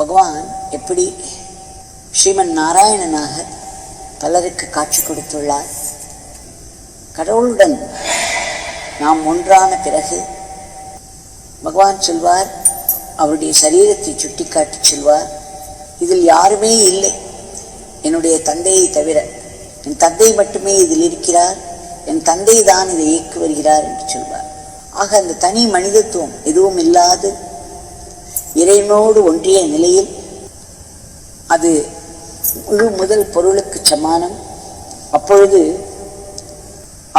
பகவான் எப்படி ஸ்ரீமன் நாராயணனாக பலருக்கு காட்சி கொடுத்துள்ளார். கடவுளுடன் நாம் ஒன்றான பிறகு பகவான் சொல்வார், அவருடைய சரீரத்தை சுட்டி காட்டி சொல்வார், இதில் யாருமே இல்லை என்னுடைய தந்தையை தவிர, என் தந்தை மட்டுமே இதில் இருக்கிறார், என் தந்தை தான் இதை இயக்கி வருகிறார் என்று சொல்வார். ஆக அந்த தனி மனிதத்துவம் எதுவும் இல்லாது இறைவனோடு ஒன்றிய நிலையில் அது முழு முதல் பொருளுக்கு சமானம். அப்பொழுது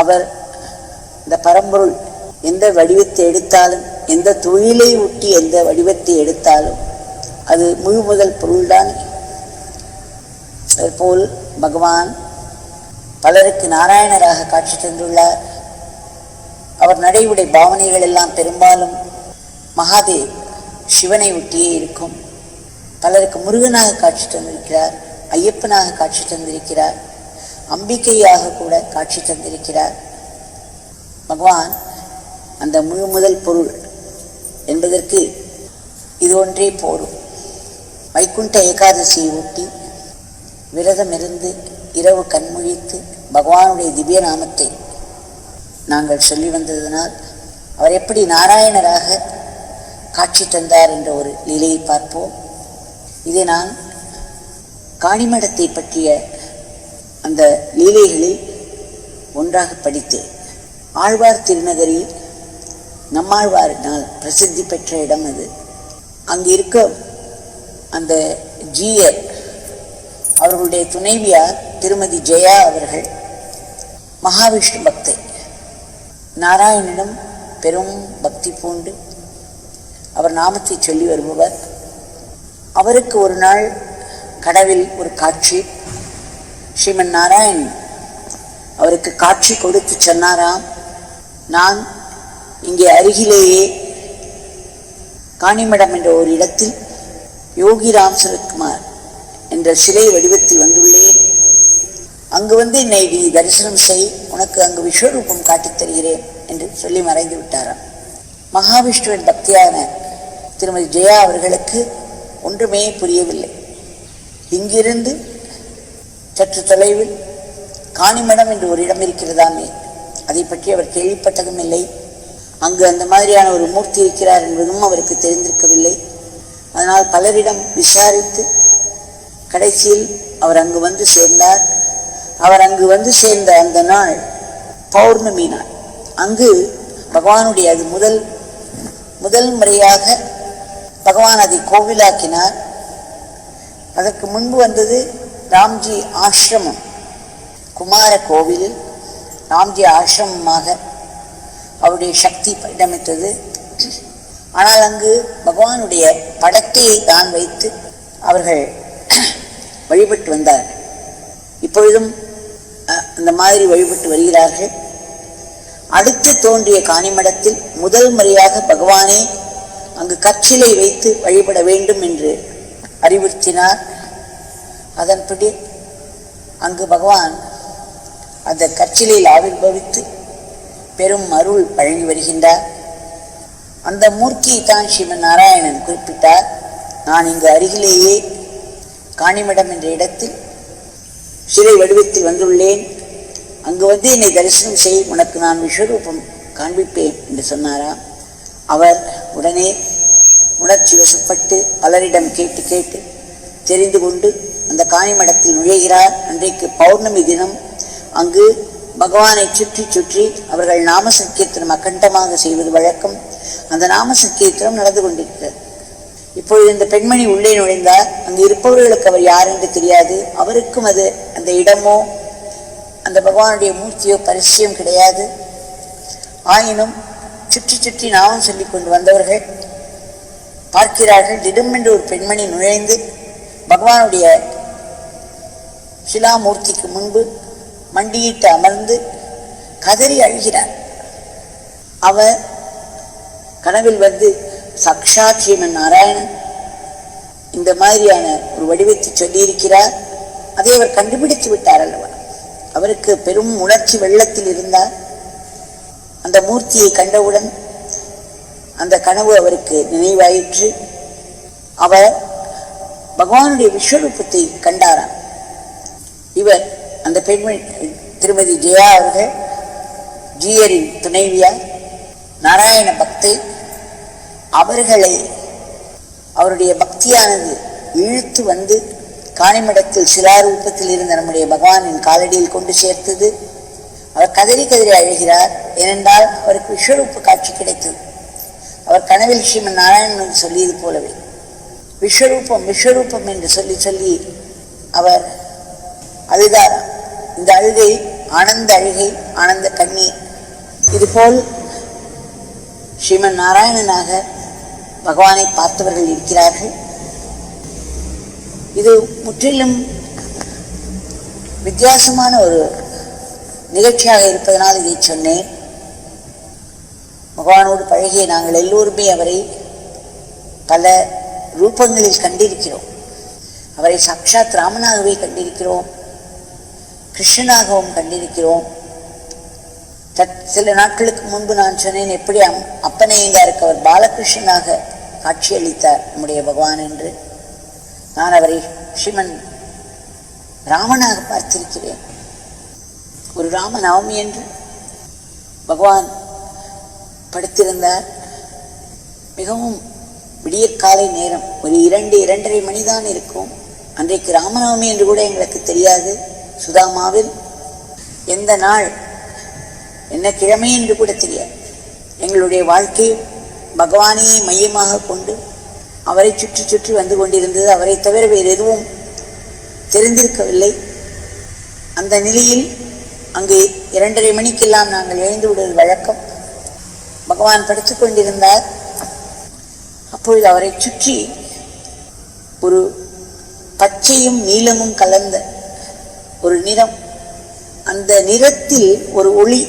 அவர் இந்த பரம்பொருள் எந்த வடிவத்தை எடுத்தாலும், எந்த தொழிலை ஒட்டி எந்த வடிவத்தை எடுத்தாலும் அது முழு முதல் பொருள்தான். அதுபோல் பகவான் பலருக்கு நாராயணராக காட்சி தந்துள்ளார். அவர் நடைமுறை பாவனைகள் எல்லாம் பெரும்பாலும் மகாதேவ் சிவனை ஒட்டியே இருக்கும். பலருக்கு முருகனாக காட்சி தந்திருக்கிறார், ஐயப்பனாக காட்சி தந்திருக்கிறார், அம்பிகையாக கூட காட்சி தந்திருக்கிறார். பகவான் அந்த முழு முதல் பொருள் என்பதற்கு இது ஒன்றே போரும். வைகுண்ட ஏகாதசியை ஒட்டி விரதம் இருந்து இரவு கண்முழித்து பகவானுடைய திவ்ய நாமத்தை நாங்கள் சொல்லி வந்ததனால் அவர் எப்படி நாராயணராக காட்சி தந்தார் என்ற ஒரு லீலையை பார்ப்போம். இதை நான் காணிமடத்தை பற்றிய அந்த லீலைகளில் ஒன்றாக படித்தேன். ஆழ்வார் திருநகரில் நம்மாழ்வாரினால் பிரசித்தி பெற்ற இடம் அது. அங்கு இருக்க அந்த ஜீயர் அவர்களுடைய துணைவியார் திருமதி ஜெயா அவர்கள் மகாவிஷ்ணு பக்தை, நாராயணனிடம் பெரும் பக்தி பூண்டு அவர் நாமத்தை சொல்லி வருபவர். அவருக்கு ஒரு நாள் கடவில் ஒரு காட்சி, ஸ்ரீமன் நாராயணன் அவருக்கு காட்சி கொடுத்து சொன்னாராம், நான் இங்கே அருகிலேயே காணிமடம் என்ற ஒரு இடத்தில் யோகி ராம் சரத்குமார் என்ற சிலை வடிவத்தில் வந்துள்ளேன். அங்கு வந்து என்னை நீ தரிசனம் செய், உனக்கு அங்கு விஸ்வரூபம் காட்டித் தருகிறேன் என்று சொல்லி மறைந்து விட்டாராம். மகாவிஷ்ணுவின் பக்தியான திருமதி ஜெயா அவர்களுக்கு ஒன்றுமே புரியவில்லை. இங்கிருந்து சற்று தொலைவில் காணிமடம் என்று ஒரு இடம் இருக்கிறதாமே, அதை பற்றி அவர் கேள்விப்பட்டதும் இல்லை. அங்கு அந்த மாதிரியான ஒரு மூர்த்தி இருக்கிறார் என்பதும் அவருக்கு தெரிந்திருக்கவில்லை. அதனால் பலரிடம் விசாரித்து கடைசியில் அவர் அங்கு வந்து சேர்ந்தார். அவர் அங்கு வந்து சேர்ந்த அந்த நாள் பௌர்ணமி நாள். அங்கு பகவானுடைய அது முதல் முறையாக பகவான் அதை கோவிலாக்கினார். அதற்கு முன்பு வந்தது ராம்ஜி ஆசிரமம், குமார கோவிலில் ராம்ஜி ஆசிரமமாக அவருடைய சக்தி பரிணமித்தது. ஆனால் அங்கு பகவானுடைய படத்தையை தான் வைத்து அவர்கள் வழிபட்டு வந்தார்கள். இப்பொழுதும் அந்த மாதிரி வழிபட்டு வருகிறார்கள். அடுத்து தோன்றிய காணிமடத்தில் முதல் முறையாக பகவானே அங்கு கற்சிலை வைத்து வழிபட வேண்டும் என்று அறிவுறுத்தினார். அதன்படி அங்கு பகவான் அந்த கற்சிலையில் ஆவிர்பவித்து பெரும் அருள் வழங்கி வருகின்றார். அந்த மூர்த்தியை தான் ஸ்ரீமன் நாராயணன் குறிப்பிட்டார். நான் இங்கு அருகிலேயே காணிமடம் என்ற இடத்தில் சிலை வடிவத்தில் வந்துள்ளேன், அங்கு வந்து என்னை தரிசனம் செய், உனக்கு நான் விஸ்வரூபம் காண்பிப்பேன் என்று சொன்னாராம். அவர் உடனே உணர்ச்சி வசப்பட்டு பலரிடம் கேட்டு கேட்டு தெரிந்து கொண்டு அந்த காணிமடத்தில் நுழைகிறார். அன்றைக்கு பௌர்ணமி தினம். அங்கு பகவானை சுற்றி சுற்றி அவர்கள் நாம சங்கீர்த்தனம் அகண்டமாக செய்வது வழக்கம். அந்த நாம சங்கீர்த்தனம் நடந்து கொண்டிருக்கிறது. இப்பொழுது இந்த பெண்மணி உள்ளே நுழைந்தார். அங்கு இருப்பவர்களுக்கு அவர் யார் என்று தெரியாது. அவருக்கும் அது அந்த இடமோ அந்த பகவானுடைய மூர்த்தியோ பரிச்சயம் கிடையாது. ஆயினும் சுற்றி சுற்றி நாமம் சொல்லி கொண்டு வந்தவர்கள் பார்க்கிறார்கள். திடமென்று ஒரு பெண்மணி நுழைந்து பகவானுடைய சிலாமூர்த்திக்கு முன்பு மண்டியிட்டு அமர்ந்து கதறி அழுகிறார். அவர் கனவில் வந்து சாக்ஷாத் ஸ்ரீமன் நாராயணன் இந்த மாதிரியான ஒரு வடிவத்தை சொல்லியிருக்கிறார். அதை அவர் கண்டுபிடித்து விட்டார் அல்லவா. அவருக்கு பெரும் உணர்ச்சி வெள்ளத்தில் இருந்தார். அந்த மூர்த்தியை கண்டவுடன் அந்த கனவு அவருக்கு நினைவாயிற்று. அவர் பகவானுடைய விஸ்வரூபத்தை கண்டாராம். இவர் அந்த பெண்மணி திருமதி ஜெயா அவர்கள் ஜீயரின் துணைவியார், நாராயண பக்தை. அவர்களை அவருடைய பக்தியானது இழுத்து வந்து காணிமடத்தில் சிலாரூபத்தில் இருந்த நம்முடைய பகவானின் காலடியில் கொண்டு சேர்த்தது. அவர் கதறி கதறி அழுகிறார். ஏனென்றால் அவருக்கு விஸ்வரூப காட்சி கிடைத்தது. அவர் கனவில் ஸ்ரீமன் நாராயணன் சொல்லியது போலவே விஸ்வரூபம் விஸ்வரூபம் என்று சொல்லி சொல்லி அவர் அழுதார். இந்த அழுகை ஆனந்த அழுகை, ஆனந்த கண்ணீர். இதுபோல் ஸ்ரீமன் நாராயணனாக பகவானை பார்த்தவர்கள் இருக்கிறார்கள். இது முற்றிலும் வித்தியாசமான ஒரு நிகழ்ச்சியாக இருப்பதனால் இதை சொன்னேன். பகவானோடு பழகிய நாங்கள் எல்லோருமே அவரை பல ரூபங்களில் கண்டிருக்கிறோம். அவரை சாட்சாத் ராமனாகவே கண்டிருக்கிறோம், கிருஷ்ணனாகவும் கண்டிருக்கிறோம். சில நாட்களுக்கு முன்பு நான் சொன்னேன், எப்படி அப்பனையங்காருக்கு அவர் பாலகிருஷ்ணனாக காட்சியளித்தார் நம்முடைய பகவான் என்று. நான் அவரை ஸ்ரீமன் ராமனாக பார்த்திருக்கிறேன். ஒரு ராம நவமி என்று பகவான் படுத்திருந்தார். மிகவும் விடியற்காலை நேரம், ஒரு 2-2:30 மணிதான் இருக்கும். அன்றைக்கு ராமநவமி என்று கூட எங்களுக்கு தெரியாது. சுதாமாவில் எந்த நாள் என்ன கிழமை என்று கூட தெரியாது. எங்களுடைய வாழ்க்கை பகவானையை மையமாக கொண்டு அவரை சுற்றி சுற்றி வந்து கொண்டிருந்தது. அவரை தவிர வேறு எதுவும் தெரிந்திருக்கவில்லை. அந்த நிலையில் அங்கே 2:30 மணிக்கெல்லாம் நாங்கள் எழுந்து விடுவது வழக்கம். பகவான் படுத்துக் கொண்டிருந்தார். அப்பொழுது அவரை சுற்றி ஒரு பச்சையும் நீலமும் கலந்த ஒரு நிறம், அந்த நிறத்தில் ஒரு ஒளி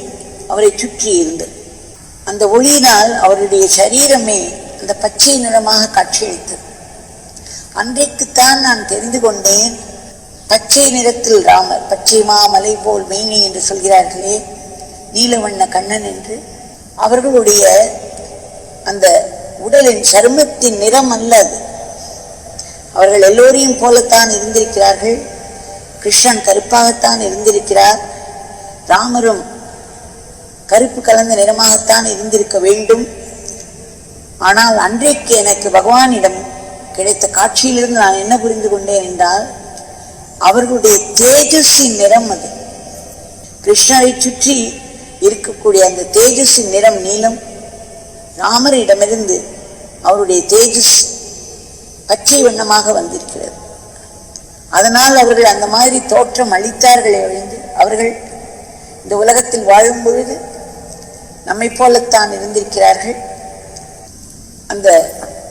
அவரை சுற்றி இருந்தது. அந்த ஒளியினால் அவருடைய சரீரமே அந்த பச்சை நிறமாக காட்சியளித்தது. அன்றைக்குத்தான் நான் தெரிந்து கொண்டேன், பச்சை நிறத்தில் ராமர், பச்சை மாமலை போல் மேனி என்று சொல்கிறார்களே, நீலவண்ண கண்ணன் என்று. அவர்களுடைய அந்த உடலின் சருமத்தின் நிறம் அல்ல அது. அவர்கள் எல்லோரையும் போலத்தான் இருந்திருக்கிறார்கள். கிருஷ்ணன் கருப்பாகத்தான் இருந்திருக்கிறார். ராமரும் கருப்பு கலந்த நிறமாகத்தான் இருந்திருக்க வேண்டும். ஆனால் அன்றைக்கு எனக்கு பகவானிடம் கிடைத்த காட்சியிலிருந்து நான் என்ன புரிந்து கொண்டேன் என்றால், அவர்களுடைய தேஜஸின் நிறம் அது. கிருஷ்ணரை சுற்றி இருக்கக்கூடிய அந்த தேஜஸின் நிறம் நீலம். ராமரிடமிருந்து அவருடைய தேஜஸ் பச்சை வண்ணமாக வந்திருக்கிறது. அதனால் அவர்கள் அந்த மாதிரி தோற்றம் அளித்தார்களே ஒழிந்து, அவர்கள் இந்த உலகத்தில் வாழும் பொழுது நம்மை போலத்தான் இருந்திருக்கிறார்கள். அந்த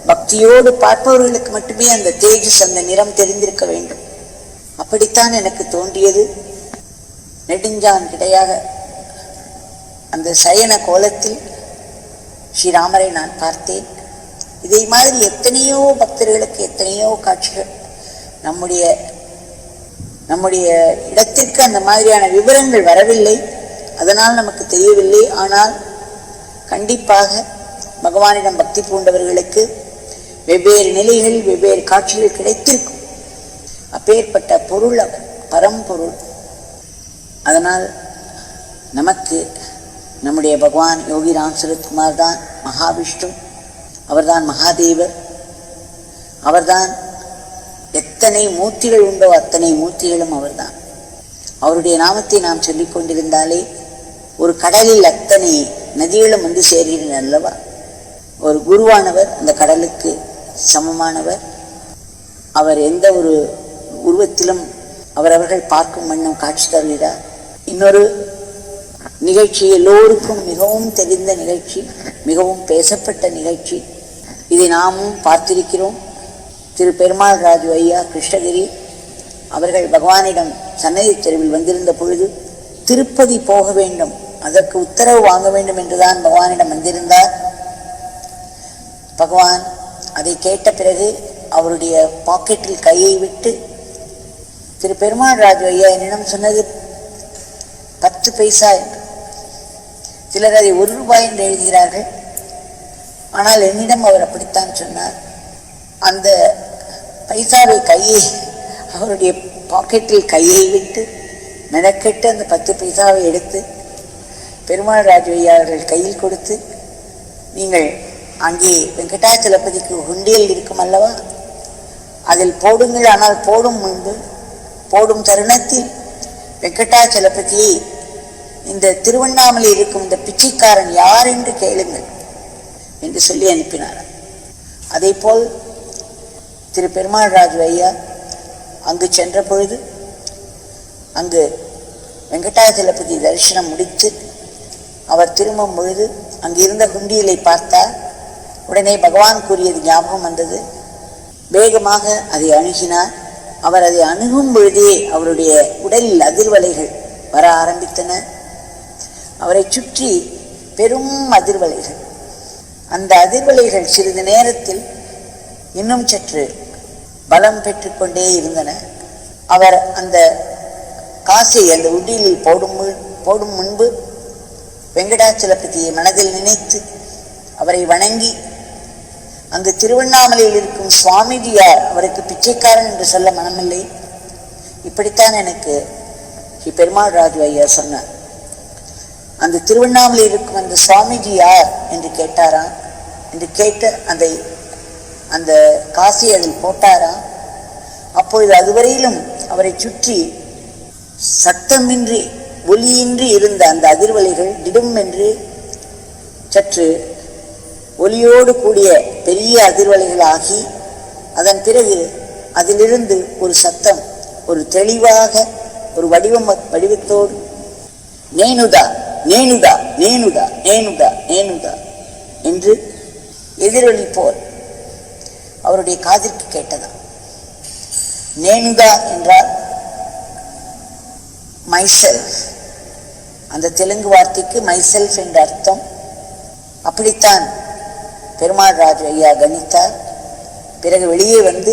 பக்தியோடு பார்ப்பவர்களுக்கு மட்டுமே அந்த தேஜஸ், அந்த நிறம் தெரிந்திருக்க வேண்டும். அப்படித்தான் எனக்கு தோன்றியது. நெடுஞ்சான் கிடையாக அந்த சயன கோலத்தில் ஸ்ரீராமரை நான் பார்த்தேன். இதை மாதிரி எத்தனையோ பக்தர்களுக்கு எத்தனையோ காட்சிகள். நம்முடைய இடத்திற்கு அந்த மாதிரியான விவரங்கள் வரவில்லை, அதனால் நமக்கு தெரியவில்லை. ஆனால் கண்டிப்பாக பகவானிடம் பக்தி பூண்டவர்களுக்கு வெவ்வேறு நிலைகளில் வெவ்வேறு காட்சிகள் கிடைத்திருக்கும். அப்பேற்பட்ட பொருள் அவர், பரம்பொருள். அதனால் நமக்கு நம்முடைய பகவான் யோகி ராம் சரத்குமார் தான் மகாவிஷ்ணு, அவர்தான் மகாதேவர், அவர்தான். எத்தனை மூர்த்திகள் உண்டோ அத்தனை மூர்த்திகளும் அவர்தான். அவருடைய நாமத்தை நாம் சொல்லிக் கொண்டிருந்தாலே ஒரு கடலில் அத்தனை நதிகளும் வந்து சேர்கிறேன் அல்லவா. ஒரு குருவானவர் அந்த கடலுக்கு சமமானவர். அவர் எந்த ஒரு உருவத்திலும் அவரவர்கள் பார்க்கும் வண்ணம் காட்சி தருகிறார். இன்னொரு நிகழ்ச்சி, எல்லோருக்கும் மிகவும் தெரிந்த நிகழ்ச்சி, மிகவும் பேசப்பட்ட நிகழ்ச்சி. இதை நாமும் பார்த்திருக்கிறோம். திரு பெருமாள் ராஜு ஐயா கிருஷ்ணகிரி அவர்கள் பகவானிடம் சன்னதி தெருவில் வந்திருந்த பொழுது திருப்பதி போக வேண்டும், அதற்கு உத்தரவு வாங்க வேண்டும் என்றுதான் பகவானிடம் வந்திருந்தார். பகவான் அதை கேட்ட பிறகு அவருடைய பாக்கெட்டில் கையை விட்டு, திரு பெருமாள் ராஜு ஐயா என்னிடம் சொன்னது 10 பைசா என்று. சிலர் அதை 1 ரூபாய் என்று எழுதுகிறார்கள். ஆனால் என்னிடம் அவர் அப்படித்தான் சொன்னார். அந்த பைசாவை அவருடைய பாக்கெட்டில் கையை விட்டு மெனக்கெட்டு அந்த 10 பைசாவை எடுத்து பெருமாள் ராஜு ஐயா அவர்கள் கையில் கொடுத்து, நீங்கள் அங்கே வெங்கடாச்சலபதிக்கு உண்டியல் இருக்கும் அல்லவா, அதில் போடுங்கள். ஆனால் போடும் தருணத்தில் வெங்கடாச்சலபதியை இந்த திருவண்ணாமலை இருக்கும் இந்த பிச்சைக்காரன் யார் என்று கேளுங்கள் என்று சொல்லி அனுப்பினார். அதே போல் திரு பெருமாள் ராஜு ஐயா அங்கு சென்ற பொழுது அங்கு வெங்கடாச்சலபதி தரிசனம் முடித்து அவர் திரும்பும் பொழுது அங்கிருந்த குண்டியலை பார்த்தார். உடனே பகவான் கூறியது ஞாபகம் வந்தது. வேகமாக அதை அணுகினார். அவர் அதை அணுகும் பொழுதே அவருடைய உடலில் அதிர்வலைகள் வர ஆரம்பித்தன. அவரை சுற்றி பெரும் அதிர்வலைகள். அந்த அதிர்வலைகள் சிறிது நேரத்தில் இன்னும் சற்று பலம் பெற்றுக்கொண்டே இருந்தன. அவர் அந்த காசை அந்த உண்டியலில் போடும் முன்பு வெங்கடாச்சலபதியை மனதில் நினைத்து அவரை வணங்கி, அங்கு திருவண்ணாமலையில் இருக்கும் சுவாமிஜியார் அவருக்கு பிச்சைக்காரன் என்று சொல்ல மனமில்லை, இப்படித்தான் எனக்கு ஸ்ரீ பெருமாள் ராஜு ஐயா சொன்னார். அந்த திருவண்ணாமலையில் இருக்கும் அந்த சுவாமிஜி யார் என்று கேட்டாராம். என்று கேட்டு அந்த காசை அதில் போட்டாராம். அப்பொழுது அதுவரையிலும் அவரை சுற்றி சத்தமின்றி ஒலியின்றி இருந்த அந்த அதிர்வலைகள் திடும் என்று சற்று ஒலியோடு கூடிய பெரிய அதிர்வலைகள் ஆகி, அதன் பிறகு அதிலிருந்து ஒரு சத்தம், ஒரு தெளிவாக ஒரு வடிவத்தோடு நேனுதா நேனுதா நேனுதா நேனுதா நேனுதா என்று எதிரொலி போல் அவருடைய காதிற்கு கேட்டதா. நேனுதா என்றால் மைசெல்ஃப், அந்த தெலுங்கு வார்த்தைக்கு மைசெல்ஃப் என்ற அர்த்தம். அப்படித்தான் பெருமாள் ராஜு ஐயா கணித்தார். பிறகு வெளியே வந்து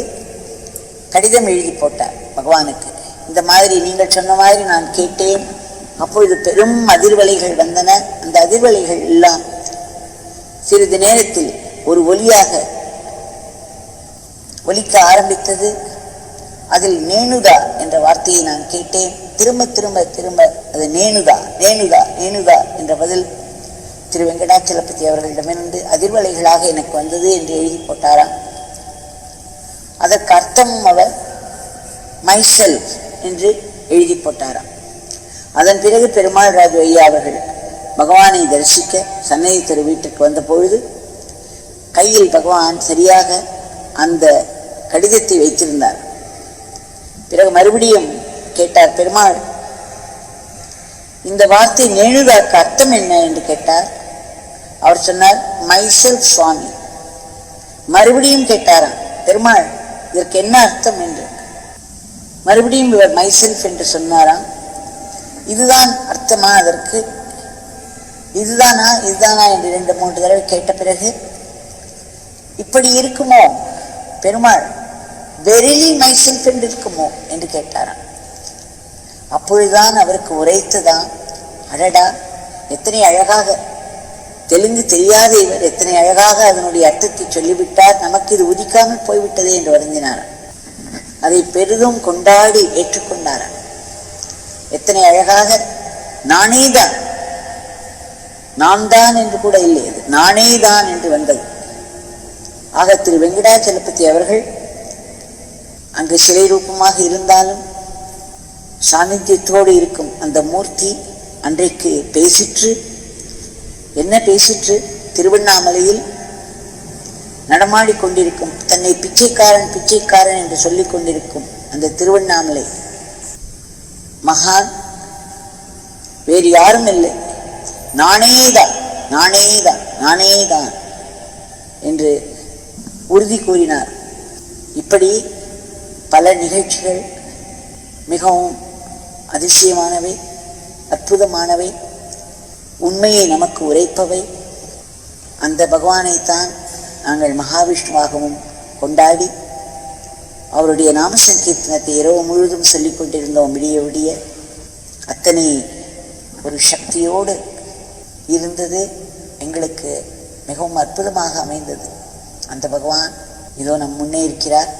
கடிதம் எழுதி போட்டார் பகவானுக்கு. இந்த மாதிரி நீங்கள் சொன்ன மாதிரி நான் கேட்டேன். அப்பொழுது பெரும் அதிர்வலைகள் வந்தன. அந்த அதிர்வலைகள் எல்லாம் சிறிது நேரத்தில் ஒரு ஒலியாக ஒலிக்க ஆரம்பித்தது. அதில் நேனுதா என்ற வார்த்தையை நான் கேட்டேன். திரும்ப திரும்ப திரும்ப அது நேனுதா நேனுதா நேனுதா என்ற பதில் திரு வெங்கடாச்சலபதி அவர்களிடமிருந்து அதிர்வலைகளாக எனக்கு வந்தது என்று எழுதி போட்டாராம். அதற்கு அர்த்தமும் அவர் மைசெல்ஃப் என்று எழுதி போட்டாராம். அதன் பிறகு பெருமாள் ராஜு ஐயா அவர்கள் பகவானை தரிசிக்க சன்னதி தெரு வீட்டுக்கு வந்த பொழுது கையில் பகவான் சரியாக அந்த கடிதத்தை வைத்திருந்தார். பிறகு மறுபடியும் கேட்டார் பெருமாள், இந்த வார்த்தை நேனுதாக்கு அர்த்தம் என்ன என்று கேட்டார். அவர் சொன்னார் மைசெல்ஃப் சுவாமி. மறுபடியும் கேட்டாராம் பெருமாள், இதற்கு என்ன அர்த்தம் என்று. மறுபடியும் இவர் மைசெல்ஃப் என்று சொன்னாராம். இதுதான் அர்த்தமா அதற்கு, இதுதானா என்று 2-3 தடவை கேட்ட பிறகு, இப்படி இருக்குமோ பெருமாள், வெரிலி மைசெல்ஃப் என்று இருக்குமோ என்று கேட்டாராம். அப்பொழுதுதான் அவருக்கு உரைத்ததான், அடடா எத்தனை அழகாக, தெலுங்கு தெரியாத இவர் எத்தனை அழகாக அதனுடைய அர்த்தத்தை சொல்லிவிட்டார், நமக்கு இது உதிக்காமல் போய்விட்டதே என்று வருந்தினாராம். அதை பெரிதும் கொண்டாடி ஏற்றுக்கொண்டாராம். எத்தனை அழகாக, நானேதான், நான் தான் என்று கூட இல்லை, அது நானேதான் என்று வந்தது. ஆக திரு வெங்கடாச்சலபதி அவர்கள் அங்கு சிலை ரூபமாக இருந்தாலும் சாநித்தியத்தோடு இருக்கும் அந்த மூர்த்தி அன்றைக்கு பேசிற்று. என்ன பேசிற்று? திருவண்ணாமலையில் நடமாடிக்கொண்டிருக்கும், தன்னை பிச்சைக்காரன் பிச்சைக்காரன் என்று சொல்லிக் கொண்டிருக்கும் அந்த திருவண்ணாமலை மகான் வேறு யாரும் இல்லை, நானேதான் நானேதான் நானேதான் என்று உறுதி கூறினார். இப்படி பல நிகழ்ச்சிகள் மிகவும் அதிசயமானவை, அற்புதமானவை, உண்மையை நமக்கு உரைப்பவை. அந்த பகவானைத்தான் நாங்கள் மகாவிஷ்ணுவாகவும் கொண்டாடி அவருடைய நாம சங்கீர்த்தனத்தை இரவு முழுவதும் சொல்லிக் கொண்டிருந்தோம். விடிய விடிய அத்தனை ஒரு சக்தியோடு இருந்தது. எங்களுக்கு மிகவும் அற்புதமாக அமைந்தது. அந்த பகவான் இதோ நம் முன்னே இருக்கிறார்.